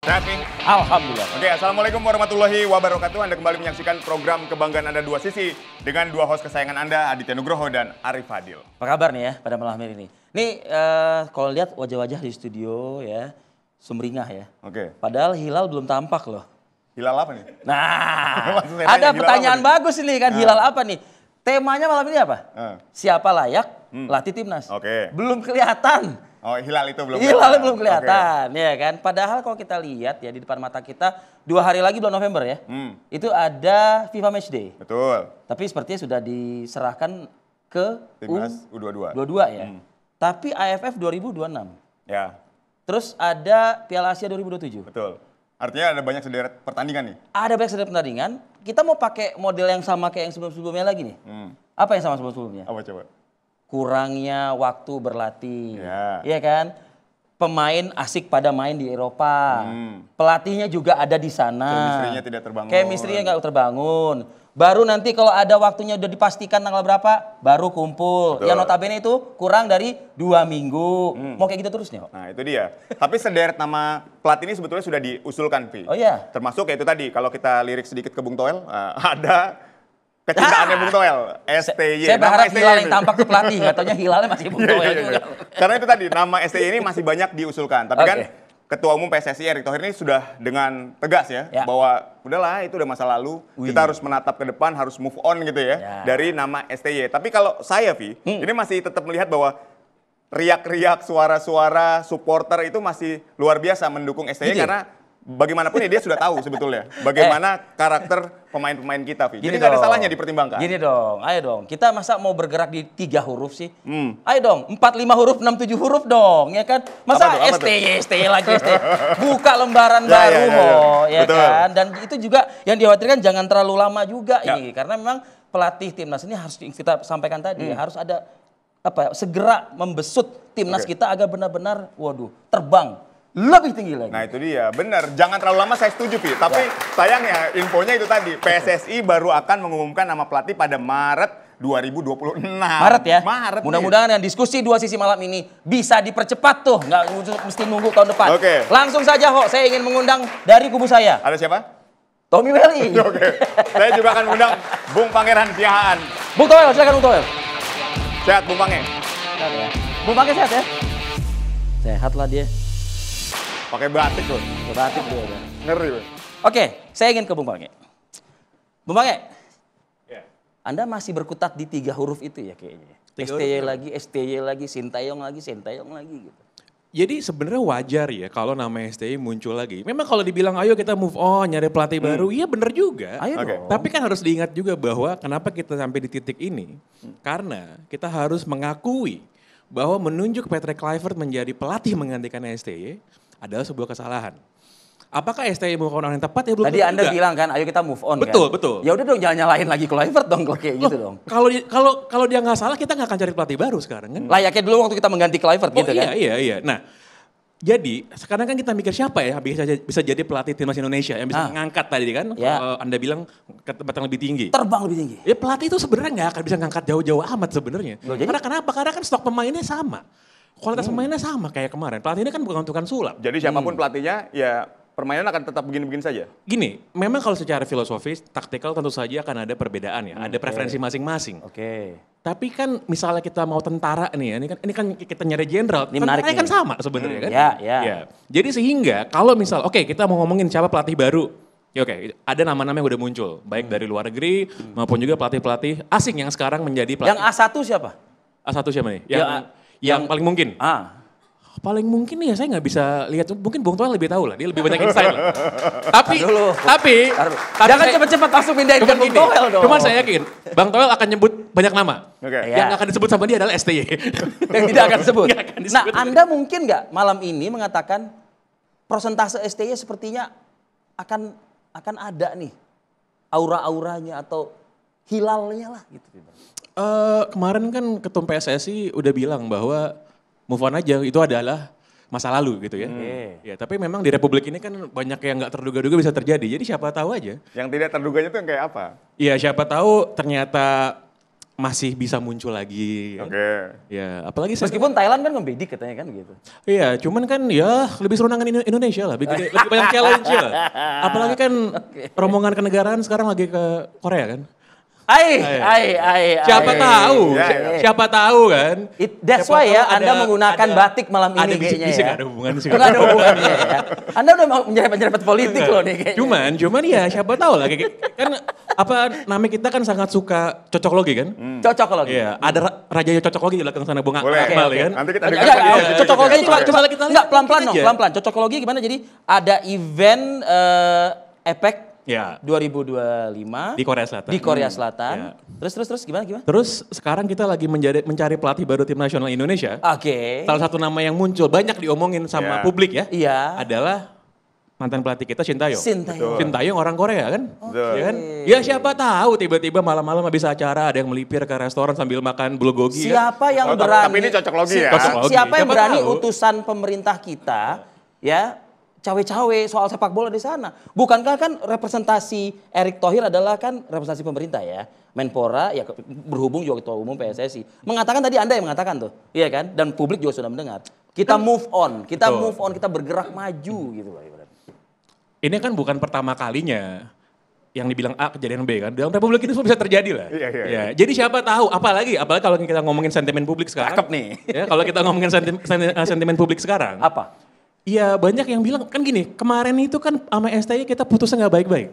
Sehat nih? Alhamdulillah. Oke, Assalamualaikum warahmatullahi wabarakatuh. Anda kembali menyaksikan program Kebanggaan Anda Dua Sisi dengan dua host kesayangan Anda, Aditya Nugroho dan Arif Fadil. Apa kabar nih ya pada malam hari ini? Nih kalau lihat wajah-wajah di studio ya, sumringah ya. Oke. Padahal hilal belum tampak loh. Hilal apa nih? Nah, Maksud saya ada tanya, hilal pertanyaan apa nih? bagus ini kan, hilal apa nih? Temanya malam ini apa? Siapa layak latih timnas? Oke. Belum kelihatan. Oh, hilal itu belum Hilalnya belum kelihatan, ya kan? Padahal kalau kita lihat ya di depan mata kita 2 hari lagi bulan November ya, itu ada FIFA Matchday. Betul. Tapi sepertinya sudah diserahkan ke Timnas U22. 22 ya. Tapi AFF 2026. Ya, Terus ada Piala Asia 2027. betul. Artinya ada banyak sederet pertandingan nih. Ada banyak sederet pertandingan. Kita mau pakai model yang sama kayak yang sebelum-sebelumnya lagi nih. Apa yang sama sebelum-sebelumnya? Apa coba? Kurangnya waktu berlatih. Ya. Iya kan? Pemain asik pada main di Eropa. Pelatihnya juga ada di sana. Chemistry-nya tidak terbangun. Chemistry-nya nggak terbangun. Baru nanti kalau ada waktunya udah dipastikan tanggal berapa, baru kumpul. Betul. Yang notabene itu kurang dari 2 minggu. Mau kayak gitu terus nih, Ho? Nah, itu dia. Tapi sederet nama pelatih ini sebetulnya sudah diusulkan, Vi. Oh iya? Termasuk ya itu tadi, kalau kita lirik sedikit ke Bung Toel, ada kecintaannya Bung Toel, STY. Saya berharap Nama hilal STY yang ini. tampak tuh pelatih, nggak taunya hilalnya masih Bung Iya, Toel iya, juga. iya. Karena itu tadi, nama STY ini masih banyak diusulkan. Tapi kan Oke. Ketua Umum PSSI Erick Thohir ini sudah dengan tegas ya, Ya. bahwa udahlah itu udah masa lalu, kita harus menatap ke depan, harus move on gitu ya, dari nama STY. Tapi kalau saya, Vi, ini masih tetap melihat bahwa riak-riak, suara-suara supporter itu masih luar biasa mendukung STY Gitu ya? karena bagaimanapun ya dia sudah tahu sebetulnya bagaimana karakter pemain-pemain kita, Vi. Jadi Gini nggak ada dong. salahnya dipertimbangkan. Gini dong, ayo dong. Kita masa mau bergerak di 3 huruf sih? Ayo dong, 4, 5 huruf, 6, 7 huruf dong, ya kan? Masa Apa tuh? STY lagi, STY. Buka lembaran Ya, baru, ya, ya, Ho, ya betul. kan? Dan itu juga yang dikhawatirkan jangan terlalu lama juga Ya. ini. Karena memang pelatih timnas ini harus kita sampaikan tadi, harus ada apa ya, segera membesut timnas Oke. kita agar benar-benar, waduh, terbang lebih tinggi lagi. Nah itu dia, benar. Jangan terlalu lama, saya setuju, Pi. Tapi sayangnya infonya itu tadi, PSSI baru akan mengumumkan nama pelatih pada Maret 2026. Maret ya. Maret nih. Mudah-mudahan yang diskusi 2 sisi malam ini bisa dipercepat tuh, nggak mesti nunggu tahun depan. Oke. Langsung saja, Ho, saya ingin mengundang dari kubu saya, Ada siapa? Tommy Welly. Oke. Saya juga akan undang Bung Pangeran Siahaan. Bung Toel, silakan Bung Toel. Sehat, Bung Pange. Sehat ya. Bung Pange sehat ya? Sehat lah dia. Pakai batik loh. Batik dia udah. Ngeri loh. Oke, saya ingin ke Bung Pange. Bung Pange, Ya. Anda masih berkutat di 3 huruf itu ya kayaknya. STY lagi, Sintayong lagi, Sintayong lagi gitu. Jadi sebenarnya wajar ya kalau nama STY muncul lagi. Memang kalau dibilang ayo kita move on, nyari pelatih baru, iya bener juga. Ayo Oke. dong. Tapi kan harus diingat juga bahwa kenapa kita sampai di titik ini. Karena kita harus mengakui bahwa menunjuk Patrick Kluivert menjadi pelatih menggantikan STY adalah sebuah kesalahan. Apakah STY bukan orang yang tepat ya belum Tadi tentu Anda juga. bilang kan, ayo kita move on Betul, kan? betul. Ya udah dong, jangan nyalahin lagi Kluivert dong kalau kayak gitu dong. Kalau dia nggak salah kita nggak akan cari pelatih baru sekarang kan. Layaknya dulu waktu kita mengganti Kluivert gitu iya, kan? Iya. Nah, jadi sekarang kan kita mikir siapa ya bisa jadi pelatih timnas Indonesia yang bisa mengangkat tadi kan? Ya. Anda bilang ke tempat yang lebih tinggi. Terbang lebih tinggi. Ya pelatih itu sebenarnya nggak akan bisa ngangkat jauh-jauh amat sebenarnya. Loh, jadi? Karena kenapa? Karena kan stok pemainnya sama. Kualitas pemainnya sama kayak kemarin. Pelatih ini kan bukan tukang sulap. Jadi siapapun pelatihnya, ya permainan akan tetap begini-begini saja. Gini, memang kalau secara filosofis, taktikal tentu saja akan ada perbedaan ya. Ada preferensi masing-masing. Oke. Tapi kan misalnya kita mau tentara nih ya, ini kan kita nyari jenderal, Ini menarik tentaranya kan nih. sama sebenarnya kan. Ya. Jadi sehingga kalau misal, oke kita mau ngomongin siapa pelatih baru, ya oke ada nama-nama yang udah muncul, baik dari luar negeri maupun juga pelatih-pelatih asing yang sekarang menjadi pelatih. Yang A1 siapa? A1 siapa nih? yang- Yang paling mungkin. Paling mungkin nih ya saya nggak bisa lihat, mungkin Bung Toel lebih tahu lah, dia lebih banyak insight lah. Tapi Jangan cepet-cepet langsung pindahin ke cuman Bung gini, Toel dong. cuman saya yakin Bang Toel akan nyebut banyak nama. Oke. Ya. Yang akan disebut sama dia adalah STY. Yang tidak akan disebut. Nggak akan disebut. Nah, Anda mungkin nggak malam ini mengatakan persentase STY sepertinya akan ada nih aura-auranya atau hilalnya lah gitu. Kemarin kan Ketum PSSI udah bilang bahwa move on aja itu adalah masa lalu gitu ya. Ya, tapi memang di Republik ini kan banyak yang nggak terduga-duga bisa terjadi. Jadi siapa tahu aja. Yang tidak terduganya itu yang kayak apa? Iya, siapa tahu ternyata masih bisa muncul lagi. Oke. Ya, apalagi Meskipun Thailand kan membedik katanya kan gitu. Iya, cuman kan ya lebih seru dengan Indonesia lah, lebih banyak challenge lah. Apalagi kan rombongan kenegaraan sekarang lagi ke Korea kan. Siapa tahu, siapa tahu kan. That's Siapa why ya tahu Anda menggunakan batik malam ini kayaknya bisik-bisik, ya. ada hubungannya sih. Nggak ada hubungannya ya. Anda udah mau menyerempet politik loh nih kayaknya. Cuman ya siapa tahu lah. Kan apa namanya kita kan sangat suka cocok logi kan. Cocok logi. Iya, ada raja cocok logi di belakang sana Bung Boleh. Akmal kan. Nanti kita Ya, dengarkan ya, dia. cocokologi coba kita lihat enggak pelan-pelan aja. dong, pelan-pelan. Cocokologi gimana? Jadi ada event EPEC Ya. 2025 Di Korea Selatan. Di Korea Selatan. Ya. Terus gimana? Terus sekarang kita lagi mencari pelatih baru tim nasional Indonesia. Oke. Salah satu nama yang muncul banyak diomongin sama Ya. publik ya. Iya. Adalah mantan pelatih kita Sintayong. Sintayong. Sintayong orang Korea kan? Betul. Ya kan? Ya siapa tahu tiba-tiba malam-malam habis acara ada yang melipir ke restoran sambil makan bulgogi. Siapa yang Oh, berani? tapi ini cocok logi ya. Cocok logi. Siapa yang Siapa berani tahu. utusan pemerintah kita ya cawe-cawe soal sepak bola di sana? Bukankah kan representasi Erick Thohir adalah kan representasi pemerintah ya? Menpora ya berhubung juga ketua umum PSSI. Mengatakan tadi Anda yang mengatakan tuh. Iya kan? Dan publik juga sudah mendengar. Kita move on, kita Betul. move on, kita bergerak maju gitu Pak Ibrahim. Ini kan bukan pertama kalinya yang dibilang A kejadian B kan. Dalam Republik ini semua bisa terjadi lah. Iya. Ya, jadi siapa tahu, apalagi kalau kita ngomongin sentimen publik sekarang. Cakep nih. Ya, kalau kita ngomongin sentimen publik sekarang. Apa? Iya banyak yang bilang, kan gini, kemarin itu kan sama STY kita putusnya nggak baik-baik.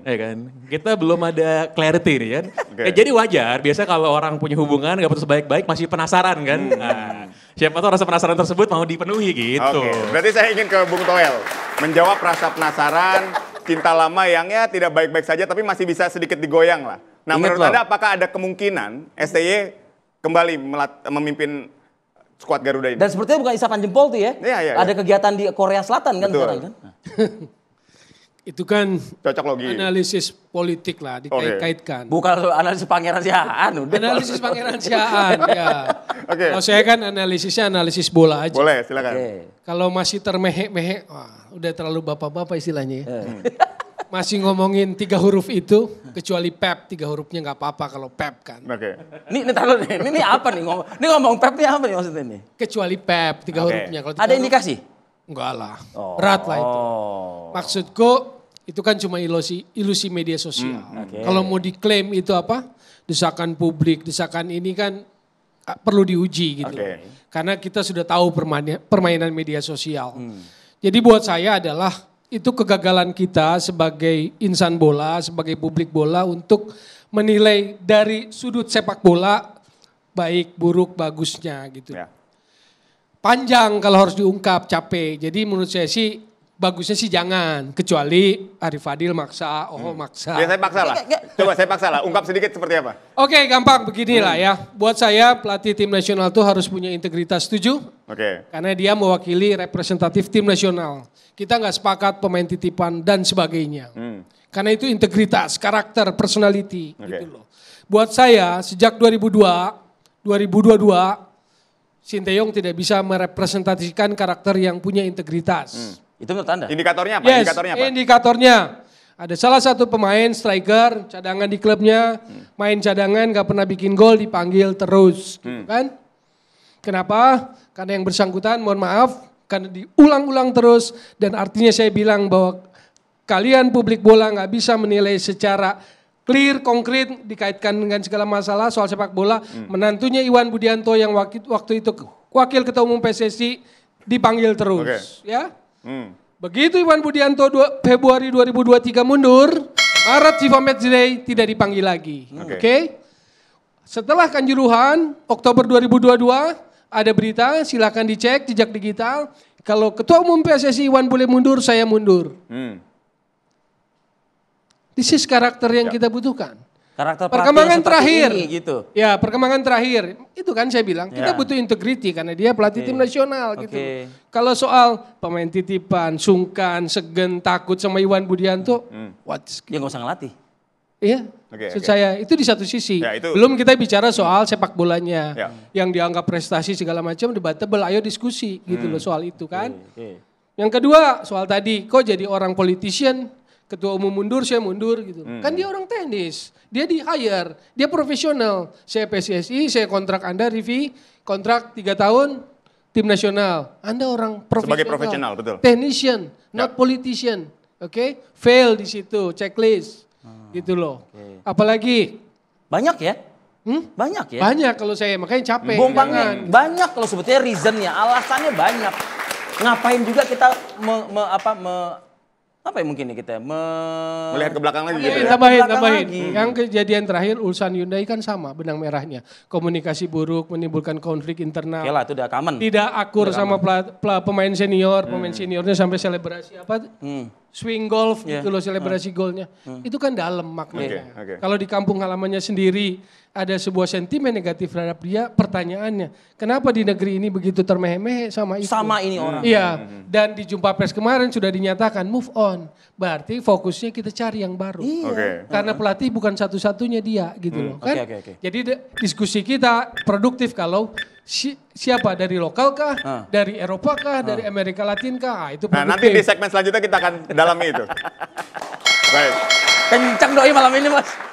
Ya kan, kita belum ada clarity nih kan. Oke. Jadi wajar, biasa kalau orang punya hubungan nggak putus baik-baik masih penasaran kan. Nah, siapa tahu rasa penasaran tersebut mau dipenuhi gitu. Oke, berarti saya ingin ke Bung Toel. Menjawab rasa penasaran, cinta lama yang ya tidak baik-baik saja tapi masih bisa sedikit digoyang lah. Nah Ingat menurut loh. Anda apakah ada kemungkinan STY kembali memimpin skuad Garuda ini? Dan sepertinya bukan isapan jempol tuh ya. Iya. Ada kegiatan di Korea Selatan kan Betul. sekarang kan. Itu kan Cocok logi. analisis politik lah dikait-kaitkan. Bukan analisis Pangeran Siaan udah. Analisis Pangeran Siaan ya. Oke. Kalau saya kan analisisnya analisis bola aja. Boleh, silakan. Oke. Kalau masih termehek-mehek, wah udah terlalu bapak-bapak istilahnya ya. Eh. Masih ngomongin 3 huruf itu, kecuali Pep, 3 hurufnya nggak apa-apa kalau Pep kan. Oke. Ini taruh nih. Ini apa nih ngomong? Ini ngomong Pep nih apa nih maksudnya nih? Kecuali Pep, 3 hurufnya. Kalau tiga Ada huruf, indikasi? Enggak lah, berat lah itu. Maksudku itu kan cuma ilusi media sosial. Oke. Kalau mau diklaim itu apa? Desakan publik, desakan ini kan perlu diuji gitu. Oke. Karena kita sudah tahu permainan media sosial. Jadi buat saya adalah itu kegagalan kita sebagai insan bola, sebagai publik bola untuk menilai dari sudut sepak bola baik, buruk, bagusnya gitu. Ya. Panjang kalau harus diungkap, capek. Jadi menurut saya sih bagusnya sih jangan. Kecuali Arif Fadil maksa, maksa. Ya saya paksa lah. Coba saya paksa lah. Ungkap sedikit seperti apa? Oke gampang beginilah ya. Buat saya pelatih tim nasional tuh harus punya integritas, setuju? Oke. Karena dia mewakili representatif tim nasional. Kita nggak sepakat pemain titipan dan sebagainya. Karena itu integritas, karakter, personality gitu loh. Buat saya sejak 2022, Sintayong tidak bisa merepresentasikan karakter yang punya integritas. Itu menurut Anda? Indikatornya apa? Yes, Indikatornya apa? indikatornya. Ada salah satu pemain striker cadangan di klubnya, main cadangan gak pernah bikin gol dipanggil terus, gitu kan? Kenapa? Karena yang bersangkutan, mohon maaf, karena diulang-ulang terus dan artinya saya bilang bahwa kalian publik bola nggak bisa menilai secara clear, konkret dikaitkan dengan segala masalah soal sepak bola. Menantunya Iwan Budianto yang waktu itu wakil ketua umum PSSI dipanggil terus, ya. Begitu Iwan Budianto Februari 2023 mundur, Maret FIFA Matchday tidak dipanggil lagi. Oke. Setelah Kanjuruhan, Oktober 2022 ada berita, silakan dicek jejak digital. Kalau ketua umum PSSI Iwan boleh mundur, saya mundur. This is karakter yang kita butuhkan. Karakter Perkembangan pelatih seperti terakhir. ini, gitu. Ya, perkembangan terakhir. Itu kan saya bilang, kita Ya. butuh integrity karena dia pelatih tim nasional gitu. Oke. Kalau soal pemain titipan, sungkan, segen, takut sama Iwan Budianto, what's Ya nggak usah ngelatih. Iya, maksud saya itu di satu sisi. Ya, itu- Belum kita bicara soal sepak bolanya, Ya. yang dianggap prestasi segala macam debatable. Ayo diskusi gitu loh soal itu kan. Oke. Yang kedua soal tadi, kok jadi orang politician ketua umum mundur, saya mundur gitu. Kan dia orang teknis, dia di hire, dia profesional. Saya PSSI, saya kontrak Anda, Rivi, kontrak 3 tahun, tim nasional. Anda orang profesional. Sebagai profesional, betul. Technician, not politician. Oke, fail di situ, checklist. Gitu loh. Apalagi? Banyak ya? Banyak ya? Banyak kalau saya, makanya capek. Bompangnya Jangan. banyak kalau sebetulnya reasonnya, alasannya banyak. Ngapain juga kita apa ya mungkin nih kita Melihat ke belakang lagi gitu ya. Tambahin. lagi. Yang kejadian terakhir Ulsan Hyundai kan sama benang merahnya. Komunikasi buruk menimbulkan konflik internal. Oke lah, itu udah common. Tidak akur sama pemain senior, pemain seniornya sampai selebrasi apa? Swing golf gitu loh, selebrasi golnya. Itu kan dalam maknanya. Oke. Kalau di kampung halamannya sendiri ada sebuah sentimen negatif terhadap dia, pertanyaannya, kenapa di negeri ini begitu termehe-mehe sama itu? Sama ini orang. Iya, dan di jumpa pers kemarin sudah dinyatakan move on. Berarti fokusnya kita cari yang baru. Oke. Karena pelatih bukan satu-satunya dia gitu loh kan. Oke. Jadi diskusi kita produktif kalau siapa dari lokal kah, dari Eropa kah, dari Amerika Latin kah, itu Nah, produktif. nanti di segmen selanjutnya kita akan dalami itu. Baik. Kencang doi malam ini, Mas.